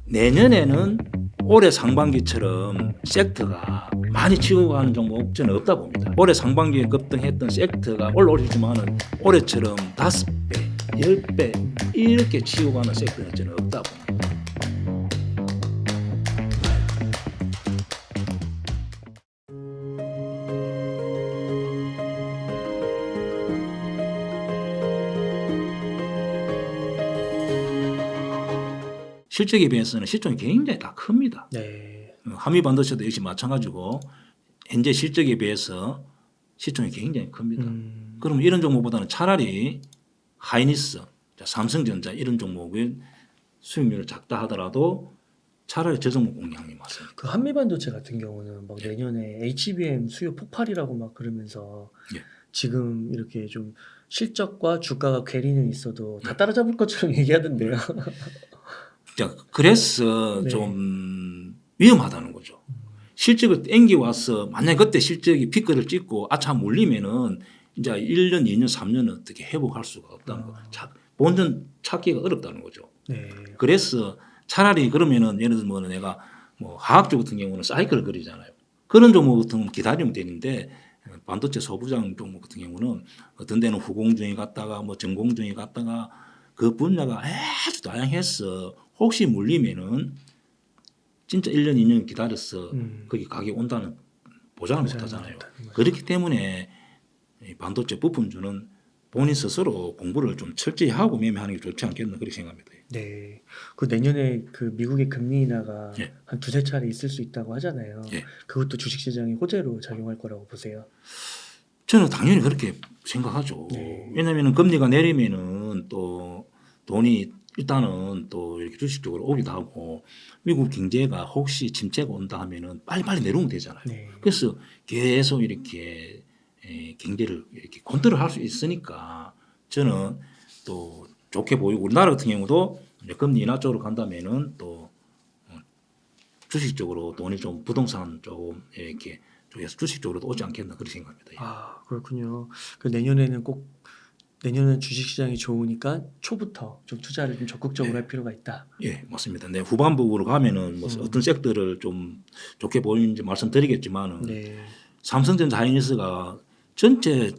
내년에는 올해 상반기처럼 섹터가 많이 치고 가는 종목 저는 없다 봅니다. 올해 상반기에 급등했던 섹터가 올라오지만은 올해처럼 5배, 10배 이렇게 치고 가는 섹터는 저는 없다 봅니다. 실적에 비해서는 시총이 굉장히 다 큽니다. 네. 한미반도체도 역시 마찬가지고 현재 실적에 비해서 시총이 굉장히 큽니다. 그럼 이런 종목보다는 차라리 하이닉스, 삼성전자 이런 종목의 수익률이 작다 하더라도 차라리 저 종목 공략이 맞습니다. 그 한미반도체 같은 경우는 막 내년에 HBM 수요 폭발이라고 막 그러면서 예. 지금 이렇게 좀 실적과 주가가 괴리는 있어도 다 따라잡을 것처럼 얘기하던데요. 자, 그래서 네. 좀 위험하다는 거죠. 실적을 땡기 와서 만약 그때 실적이 피크를 찍고 아차 물리면은 이제 1년, 2년, 3년은 어떻게 회복할 수가 없다는 거. 본전 찾기가 어렵다는 거죠. 네. 그래서 차라리 그러면은 예를 들면 내가 뭐 화학주 같은 경우는 사이클을 그리잖아요. 그런 종목 같은 경우는 기다리면 되는데 반도체 소부장 종목 같은 경우는 어떤 데는 후공정이 갔다가 뭐 전공정이 갔다가 그 분야가 아주 다양해서 혹시 물리면은 진짜 1년, 2년 기다려서 거기 가격이 온다는 보장을 못 하잖아요. 그렇기 때문에 이 반도체 부품주는 본인 스스로 공부를 좀 철저히 하고 매매하는 게 좋지 않겠나 그렇게 생각합니다. 네. 그 내년에 그 미국의 금리 인하가 예. 한 두세 차례 있을 수 있다고 하잖아요. 예. 그것도 주식시장에 호재로 작용할 거라고 보세요. 저는 당연히 그렇게 생각하죠. 네. 왜냐하면 금리가 내리면은 또 돈이 일단은 또 이렇게 주식 쪽으로 오기도 하고 미국 경제가 혹시 침체가 온다 하면은 빨리빨리 내려오면 되잖아요. 네. 그래서 계속 이렇게 경제를 이렇게 컨트롤할 수 있으니까 저는 또 좋게 보이고 우리나라 같은 경우도 이제 금리 인하 쪽으로 간다면은 또 주식 쪽으로 돈이 좀 부동산 조금 이렇게 쪽에서 주식 쪽으로도 오지 않겠나 그렇게 생각합니다. 아, 그렇군요. 그 내년에는 주식시장이 좋으니까 초부터 좀 투자를 좀 적극적으로 할 필요가 있다. 예, 맞습니다. 네, 후반부로 가면은 뭐 어떤 섹터를 좀 좋게 보이는지 말씀드리겠지만은 네. 삼성전자 하이닉스가 전체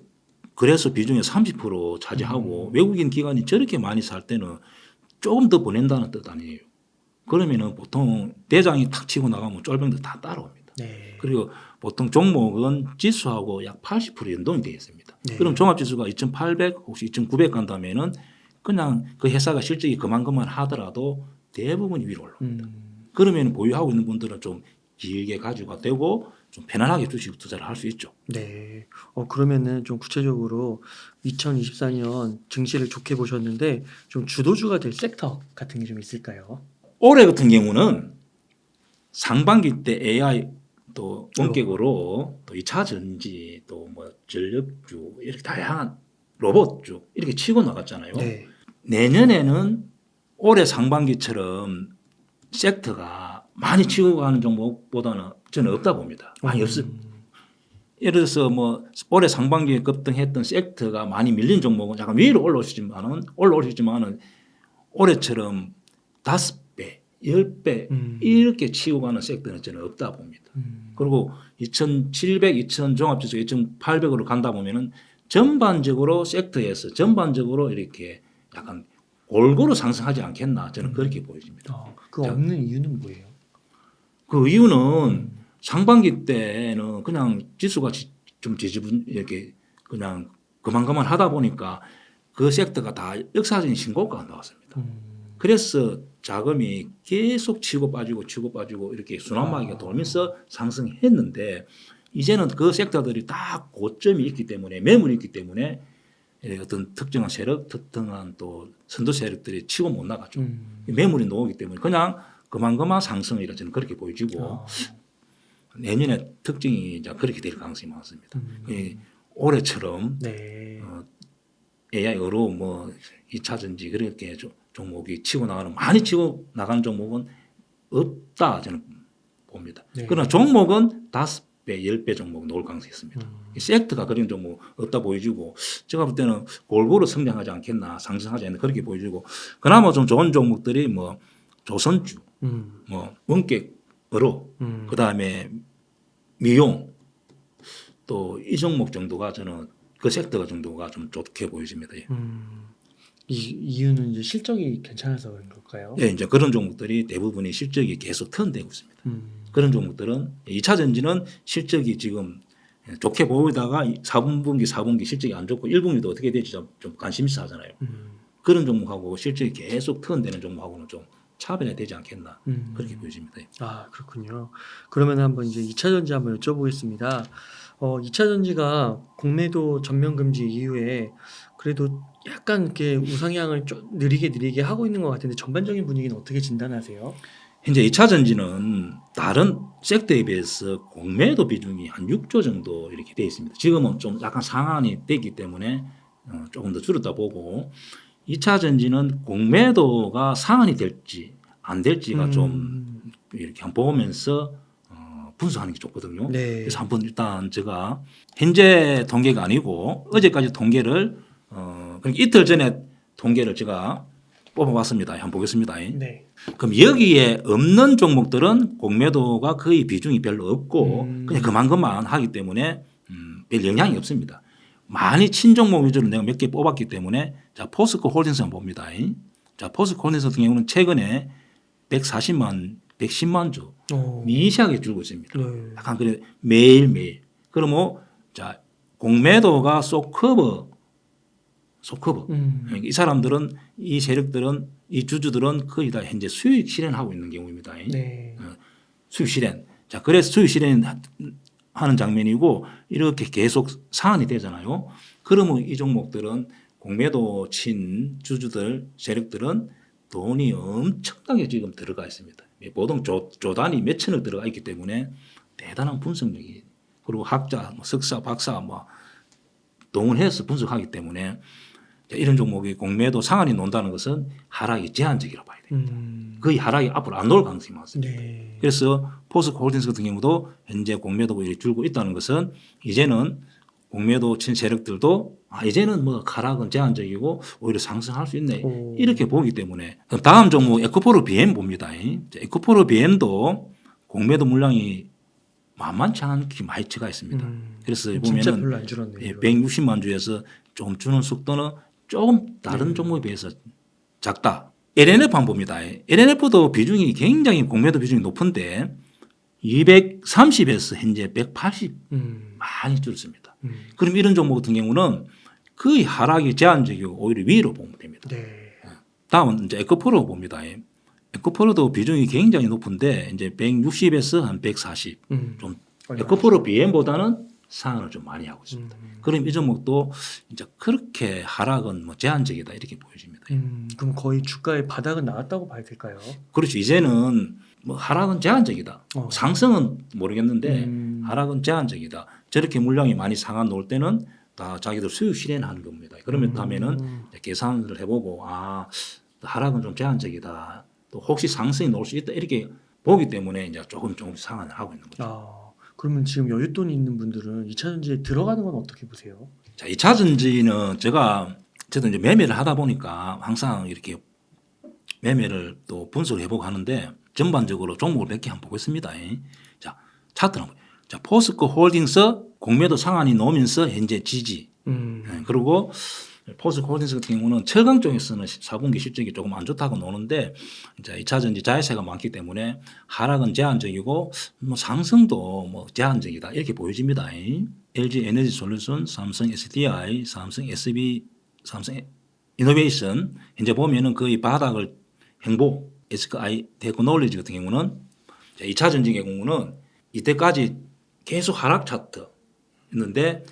거래소 비중의 30% 차지하고 외국인 기관이 저렇게 많이 살 때는 조금 더 보낸다는 뜻 아니에요. 그러면은 보통 대장이 탁 치고 나가면 쫄병들 다 따라옵니다. 네. 그리고 보통 종목은 지수하고 약 80% 연동이 되어 있습니다. 네. 그럼 종합지수가 2,800 혹시 2,900 간다면은 그냥 그 회사가 실적이 그만큼만 하더라도 대부분이 위로 올라옵니다. 그러면 보유하고 있는 분들은 좀 길게 가지고 되고 좀 편안하게 주식 투자를 할 수 있죠. 네. 그러면은 좀 구체적으로 2024년 증시를 좋게 보셨는데 좀 주도주가 될 섹터 같은 게 좀 있을까요? 올해 같은 경우는 상반기 때 AI 또 원격으로 또 2차 전지 또 뭐 전력주 이렇게 다양한 로봇주 이렇게 치고 나갔잖아요. 네. 내년에는 올해 상반기처럼 섹터가 많이 치고 가는 종목보다는 저는 없다 봅니다. 많이 없습니다. 예를 들어서 뭐 올해 상반기에 급등했던 섹터가 많이 밀린 종목은 약간 위로 올라오시지만은 올해처럼 5배, 10배 이렇게 치고 가는 섹터는 저는 없다 봅니다. 그리고 2,700, 2,000 종합지수 2,800으로 간다 보면은 전반적으로 섹터에서 전반적으로 이렇게 약간 골고루 상승하지 않겠나 저는 그렇게 보여집니다. 그 없는 이유는 뭐예요? 그 이유는 상반기 때는 그냥 지수가 좀 지지분 이렇게 그냥 그만그만 하다 보니까 그 섹터가 다 역사적인 신고가가 나왔습니다. 그래서 자금이 계속 치고 빠지고 이렇게 순환마귀가 돌면서 상승했는데 이제는 그 섹터들이 다 고점이 있기 때문에 매물이 있기 때문에 어떤 특정한 세력, 특정한 또 선도 세력들이 치고 못 나가죠. 매물이 나오기 때문에 그냥 그만 상승이라 저는 그렇게 보여지고 내년에 특징이 이제 그렇게 될 가능성이 많습니다. 올해처럼 네. AI 어로 뭐 2차 전지 그렇게 종목이 치고 나가는 많이 치고 나가는 종목은 없다 저는 봅니다. 네. 그러나 종목은 5배, 10배 종목 나올 가능성이 있습니다. 섹터가 그런 종목 없다 보여지고 제가 볼 때는 골고루 성장하지 않겠나 상승하지 않나 그렇게 보여지고 그나마 좀 좋은 종목들이 뭐 조선주 뭐 원격으로 음. 그다음에 미용 또 이 종목 정도가 저는 그 섹터가 정도가 좀 좋게 보여집니다. 예. 이유는 이제 실적이 괜찮아서 그런 걸까요? 예, 이제 그런 종목들이 대부분이 실적이 계속 턴되고 있습니다. 음. 그런 종목들은 2차 전지는 실적이 지금 좋게 보이다가 4분기, 4분기 실적이 안 좋고 1분기도 어떻게 될지 좀 관심 있어 하잖아요. 그런 종목하고 실적이 계속 턴되는 종목하고는 좀 차별이 되지 않겠나 그렇게 보여집니다. 아, 그렇군요. 그러면 한번 이제 2차 전지 한번 여쭤보겠습니다. 2차 전지가 공매도 전면 금지 이후에 그래도 약간 이렇게 우상향을 좀 느리게 하고 있는 것 같은데 전반적인 분위기는 어떻게 진단하세요? 현재 2차 전지는 다른 섹터에 비해서 공매도 비중이 한 6조 정도 이렇게 되어 있습니다. 지금은 좀 약간 상한이 됐기 때문에 조금 더 줄었다 보고 2차 전지는 공매도가 상한이 될지 안 될지가 좀 이렇게 한번 보면서 분석하는 게 좋거든요. 네. 그래서 한번 일단 제가 현재 통계가 아니고 어제까지 통계를 그러니까 이틀 전에 통계를 제가 뽑아봤습니다. 한번 보겠습니다. 네. 그럼 여기에 없는 종목들은 공매도가 거의 비중이 별로 없고 그냥 그만큼만 하기 때문에 별 영향이 없습니다. 많이 친종목 위주로 내가 몇 개 뽑았기 때문에 자 포스코 홀딩스 한번 봅니다. 자 포스코 홀딩스 같은 경우는 최근에 110만 주 미세하게 줄고 있습니다. 네. 약간 그래 매일매일. 그러면 자 공매도가 소커버 이 사람들은 이 세력들은 이 주주들은 거의 다 현재 수익 실현하고 있는 경우입니다. 네. 수익 실현. 자 그래서 수익 실현하는 장면이고 이렇게 계속 상한이 되잖아요. 그러면 이 종목들은 공매도 친 주주들 세력들은 돈이 엄청나게 지금 들어가 있습니다. 보통 조단이 몇천억 들어가 있기 때문에 대단한 분석력이 그리고 학자, 석사, 박사 동원해서 분석하기 때문에 이런 종목이 공매도 상한이 논다는 것은 하락이 제한적이라고 봐야 됩니다. 거의 하락이 앞으로 안 올 가능성이 많습니다. 네. 그래서 포스코 홀딩스 같은 경우도 현재 공매도가 줄고 있다는 것은 이제는 공매도 친 세력들도 이제는 뭐 하락은 제한적이고 오히려 상승할 수 있네 이렇게 보기 때문에 그럼 다음 종목 에코프로 BM 봅니다. 에코프로 BM도 공매도 물량이 만만치 않게 많이 들어가 있습니다. 그래서 진짜 보면은 별로 안 줄었네요. 160만 주에서 좀 주는 속도는 조금 다른 종목에 비해서 작다. LNF 한번 봅니다. LNF도 비중이 굉장히 공매도 비중이 높은데 230에서 현재 180 많이 줄었습니다. 그럼 이런 종목 같은 경우는 거의 하락이 제한적이고 오히려 위로 보면 됩니다. 네. 다음은 이제 에코프로 봅니다. 에코프로도 비중이 굉장히 높은데 이제 160에서 한 140. 좀 에코프로 BM보다는 상한을 좀 많이 하고 있습니다. 그럼 이 종목도 이제 그렇게 하락은 뭐 제한적이다 이렇게 보여집니다. 그럼 거의 주가의 바닥은 나왔다고 봐야 될까요? 그렇죠. 이제는 뭐 하락은 제한적이다. 상승은 모르겠는데 하락은 제한적이다. 저렇게 물량이 많이 상한 놓을 때는 다 자기들 수요 실현하는 겁니다. 그러면 하면은 계산을 해보고 하락은 좀 제한적이다. 또 혹시 상승이 나올 수 있다 이렇게 보기 때문에 이제 조금 상한을 하고 있는 거죠. 그러면 지금 여윳돈이 있는 분들은 2차 전지에 들어가는 건 어떻게 보세요? 자, 2차 전지는 저도 이제 매매를 하다 보니까 항상 이렇게 매매를 또 분석을 해보고 하는데 전반적으로 종목을 몇 개 한번 보겠습니다. 자, 차트 한번. 자, 포스코 홀딩스 공매도 상한이 나오면서 현재 지지. 그리고 포스코 홀딩스 같은 경우는 철강 쪽에서는 4분기 실적이 조금 안 좋다고 노는데 이제 2차 전지 자회사가 많기 때문에 하락은 제한적이고 뭐 상승도 뭐 제한적이다 이렇게 보여집니다. LG 에너지 솔루션, 삼성 SDI, 삼성 SB, 삼성 이노베이션 현재 보면은 거의 바닥을 행보 SKI 테크놀로지 같은 경우는 2차 전지의 경우는 이때까지 계속 하락 차트였는데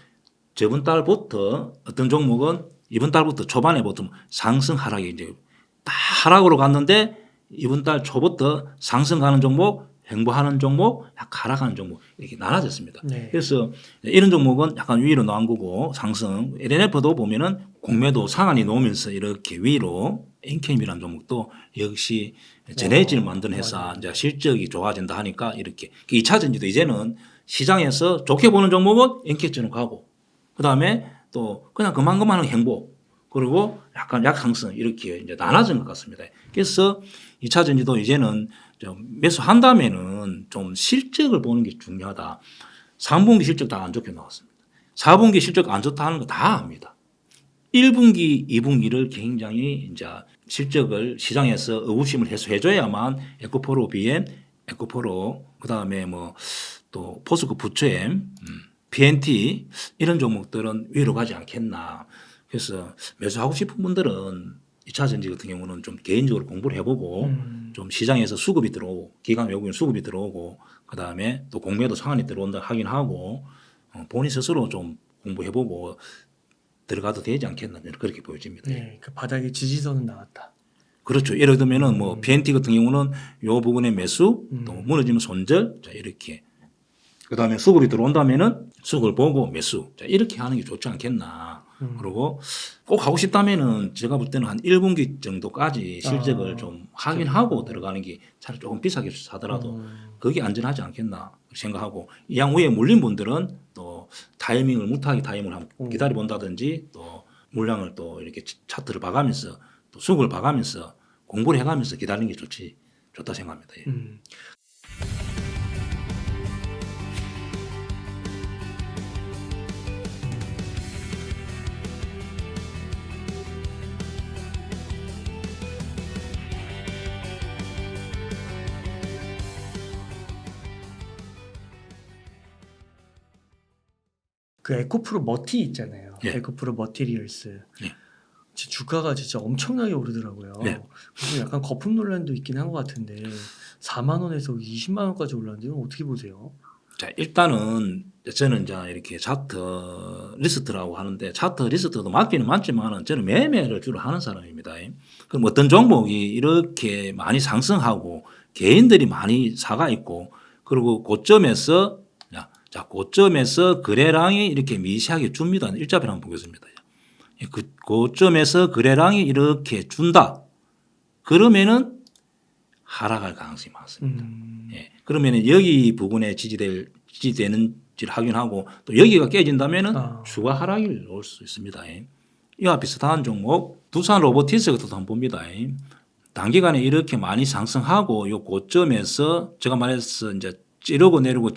저번 달부터 어떤 종목은 이번 달부터 초반에 보통 상승 하락이 이제 다 하락으로 갔는데 이번 달 초부터 상승하는 종목, 행보하는 종목, 약간 하락하는 종목 이렇게 나눠졌습니다. 네. 그래서 이런 종목은 약간 위로 나온 거고 상승. LNF도 보면은 공매도 상한이 놓으면서 이렇게 위로 엔캠이라는 종목도 역시 전해질 만드는 회사 이제 실적이 좋아진다 하니까 이렇게 2차 전지도 이제는 시장에서 좋게 보는 종목은 엔캐처럼 가고 그다음에 또 그냥 그만하는 행보 그리고 약간 약상승 이렇게 이제 나눠진 것 같습니다. 그래서 2차 전지도 이제는 매수한다면은 좀 실적을 보는 게 중요하다. 3분기 실적 다 안 좋게 나왔습니다. 4분기 실적 안 좋다 하는 거 다 압니다. 1분기, 2분기를 굉장히 이제 실적을 시장에서 의구심을 해소해줘야만 에코프로 BM, 에코프로 그다음에 뭐 또 포스코 부처엠, PNT 이런 종목들은 위로 가지 않겠나. 그래서 매수하고 싶은 분들은 2차 전지 같은 경우는 좀 개인적으로 공부를 해보고 좀 시장에서 수급이 들어오고 기관 외국인 수급이 들어오고 그다음에 또 공매도 상한이 들어온다 확인하고 본인 스스로 좀 공부해보고 들어가도 되지 않겠나 그렇게 보여집니다. 네, 그 바닥에 지지선은 나왔다. 그렇죠. 예를 들면은 뭐 PNT 같은 경우는 요 부분의 매수 또 무너지면 손절 자 이렇게 그다음에 수급이 들어온다면은 수급을 보고 매수 자 이렇게 하는 게 좋지 않겠나. 그리고 꼭 하고 싶다면은 제가 볼 때는 한 1분기 정도까지 실적을 좀 확인하고 들어가는 게 차라리 조금 비싸게 사더라도 그게 안전하지 않겠나 생각하고 이양 위에 물린 분들은 또 타이밍을 무타하게 타이밍을 한번 기다려 본다든지 또 물량을 또 이렇게 차트를 봐가면서 또 수급을 봐가면서 공부를 해가면서 기다리는 게 좋다 생각합니다. 예. 그 에코프로 머티 있잖아요. 예. 에코프로 머티리얼스. 예. 주가가 진짜 엄청나게 오르더라고요. 네. 그래서 약간 거품 논란도 있긴 한 것 같은데 4만 원에서 20만 원까지 올랐는데 이건 어떻게 보세요? 자, 일단은 저는 이제 이렇게 차트 리스트라고 하는데 차트 리스트도 맞기는 맞지만은 저는 매매를 주로 하는 사람입니다. 그럼 어떤 종목이 이렇게 많이 상승하고 개인들이 많이 사가 있고 그리고 고점에서 고점에서 거래량이 이렇게 미세하게 줍니다. 일자별 한번 보겠습니다. 그 고점에서 거래량이 이렇게 준다. 그러면은 하락할 가능성이 많습니다. 예. 그러면은 여기 부분에 지지되는지를 확인하고 또 여기가 깨진다면은 추가 하락이 올 수 있습니다. 이와 비슷한 종목 두산 로보티스 같은 것도 한번 봅니다. 단기간에 이렇게 많이 상승하고 요 고점에서 제가 말해서 이제 찌르고 내리고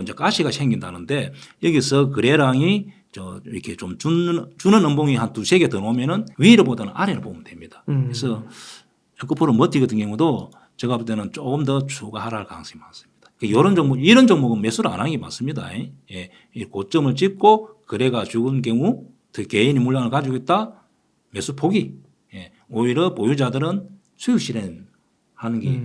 이제 가시가 생긴다는데 여기서 거래량이 이렇게 좀 주는 음봉이 한 두세 개 더 놓으면은 위로보다는 아래로 보면 됩니다. 그래서 에코프로 머티 같은 경우도 제가 볼 때는 조금 더 추가 하락할 가능성이 많습니다. 이런 종목은 매수를 안 하는 게 맞습니다. 예. 이 고점을 찍고 거래가 죽은 경우 개인이 물량을 가지고 있다 매수 포기. 예. 오히려 보유자들은 수익 실현하는 게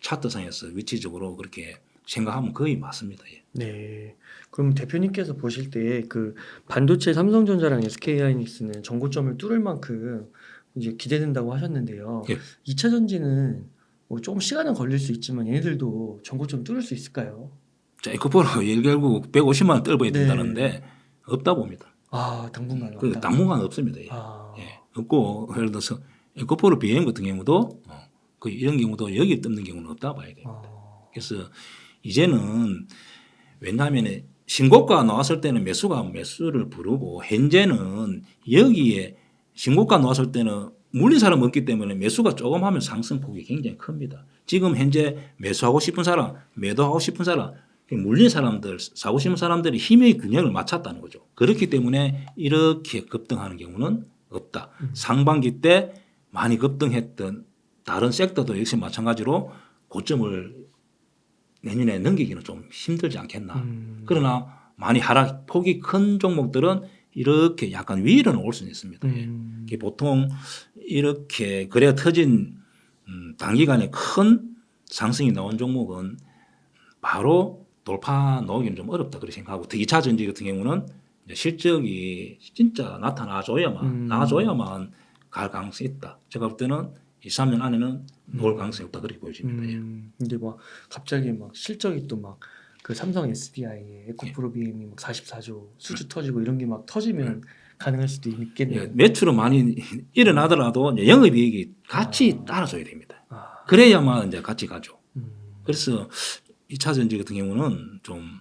차트상에서 위치적으로 그렇게 생각하면 거의 맞습니다. 예. 네. 그럼 대표님께서 보실 때 그 반도체 삼성전자랑 SK하이닉스는 전고점을 뚫을 만큼 이제 기대된다고 하셨는데요. 예. 2차 전지는 뭐 조금 시간은 걸릴 수 있지만 얘네들도 전고점 뚫을 수 있을까요? 자, 에코프로 결국 150만 원 떨어야 네. 된다는데 없다 봅니다. 당분간 그 없다. 당분간 없습니다. 예. 예. 없고 예를 들어서 에코프로 BM 같은 경우도 그 이런 경우도 여기 뜯는 경우는 없다 봐야 됩니다. 그래서 이제는 왜냐하면 신고가 나왔을 때는 매수를 부르고 현재는 여기에 신고가 나왔을 때는 물린 사람 없기 때문에 매수가 조금 하면 상승폭이 굉장히 큽니다. 지금 현재 매수하고 싶은 사람, 매도하고 싶은 사람, 물린 사람들, 사고 싶은 사람들이 힘의 균형을 맞췄다는 거죠. 그렇기 때문에 이렇게 급등하는 경우는 없다. 상반기 때 많이 급등했던 다른 섹터도 역시 마찬가지로 고점을 내년에 넘기기는 좀 힘들지 않겠나. 그러나 많이 폭이 큰 종목들은 이렇게 약간 위로는 올 수는 있습니다. 예. 보통 이렇게 거래가 터진 단기간에 큰 상승이 나온 종목은 바로 돌파 나오기는 좀 어렵다 그렇게 생각하고 특히 2차 전지 같은 경우는 실적이 진짜 나타나줘야만 갈 가능성이 있다. 제가 볼 때는 2, 3년 안에는 나올 가능성이 없다 그렇게 보여집니다. 근데 막 갑자기 막 실적이 또 막 그 삼성 SDI에 에코프로 BM이 막 44조 수주 터지고 이런 게 막 터지면 가능할 수도 있겠네요. 예, 매출은 많이 일어나더라도 이제 영업이익이 같이 따라줘야 됩니다. 그래야만 이제 같이 가죠. 그래서 2차 전지 같은 경우는 좀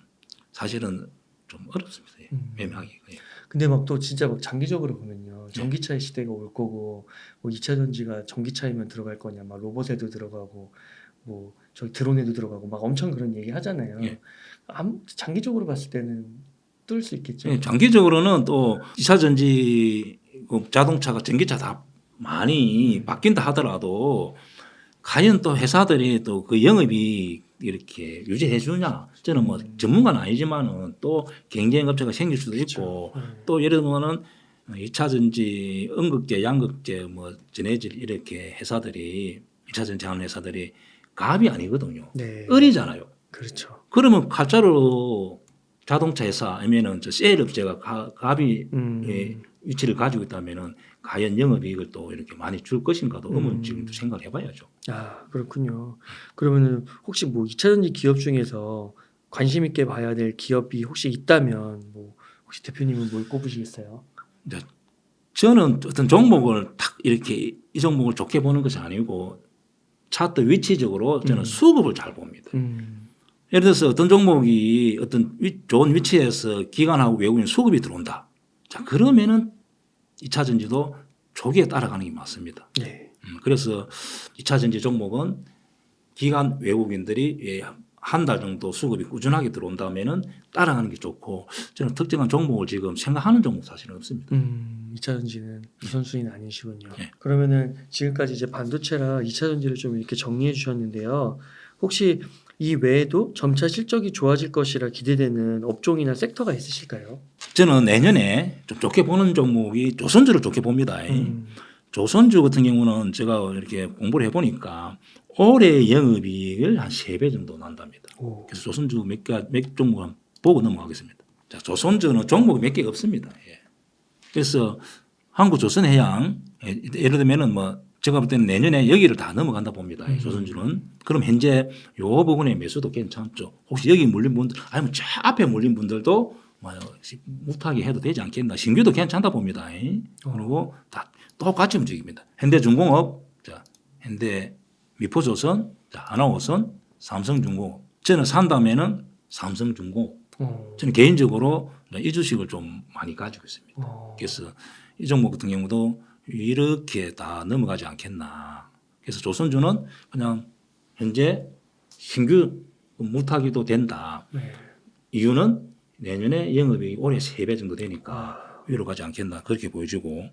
사실은 좀 어렵습니다. 예, 매매하기가. 예. 근데 막 또 진짜 막 장기적으로 보면요. 전기차의 시대가 올 거고 뭐 2차 전지가 전기차에만 들어갈 거냐 막 로봇에도 들어가고 뭐 저기 드론에도 들어가고 막 엄청 그런 얘기 하잖아요. 예. 장기적으로 봤을 때는 뚫을 수 있겠죠. 예, 장기적으로는 또 2차 전지 그 자동차가 전기차 다 많이 바뀐다 하더라도 과연 또 회사들이 또 그 영업이 이렇게 유지해 주냐? 저는 뭐 전문가는 아니지만은 또 경쟁 업체가 생길 수도 있고 또 예를 들면은 2차 전지 음극재, 양극재 뭐 전해질 이렇게 회사들이 2차 전지 하는 회사들이 갑이 아니거든요. 네. 을이잖아요. 그렇죠. 그러면 칼자루 자동차 회사 아니면은 저 셀 업체가 갑이 예, 위치를 가지고 있다면은 과연 영업이익을 또 이렇게 많이 줄 것인가도 한번 지금 생각해 봐야죠. 아, 그렇군요. 그러면은 혹시 뭐 2차 전지 기업 중에서 관심 있게 봐야 될 기업이 혹시 있다면 뭐 혹시 대표님은 뭘 꼽으시겠어요? 이제 저는 어떤 종목을 딱 이렇게 이 종목을 좋게 보는 것이 아니고 차트 위치적으로 저는 수급을 잘 봅니다. 예를 들어서 어떤 종목이 어떤 좋은 위치에서 기관하고 외국인 수급이 들어온다. 자, 그러면은 2차 전지도 조기에 따라가는 게 맞습니다. 네. 그래서 2차 전지 종목은 기관 외국인들이 한 달 정도 수급이 꾸준하게 들어온다면은 따라가는 게 좋고 저는 특정한 종목을 지금 생각하는 종목 사실은 없습니다. 2차 전지는 우선순위는 아니시군요. 네. 그러면은 지금까지 이제 반도체랑 2차 전지를 좀 이렇게 정리해 주셨는데요. 혹시 이 외에도 점차 실적이 좋아질 것이라 기대되는 업종이나 섹터가 있으실까요? 저는 내년에 좀 좋게 보는 종목이 조선주를 좋게 봅니다. 조선주 같은 경우는 제가 이렇게 공부를 해보니까 올해 영업이익을 한 3배 정도 난답니다. 오. 그래서 조선주 몇 종목을 보고 넘어가겠습니다. 자, 조선주는 종목이 몇 개가 없습니다. 예. 그래서 한국조선해양 예를 들면은 뭐 제가 볼 때는 내년에 여기를 다 넘어간다 봅니다. 조선주는. 그럼 현재 요 부분의 매수도 괜찮죠. 혹시 여기 물린 분들 아니면 저 앞에 물린 분들도 뭐 못하게 해도 되지 않겠나. 신규도 괜찮다 봅니다. 그리고 다 똑같이 움직입니다. 현대중공업, 자, 현대 미포조선, 자, 하나오선, 삼성중공업. 저는 산다면은 삼성중공업. 저는 개인적으로 이 주식을 좀 많이 가지고 있습니다. 그래서 이 종목 같은 경우도 이렇게 다 넘어가지 않겠나. 그래서 조선주는 그냥 현재 신규 못하기도 된다. 네. 이유는 내년에 영업이 올해 3배 정도 되니까 위로 가지 않겠나 그렇게 보여지고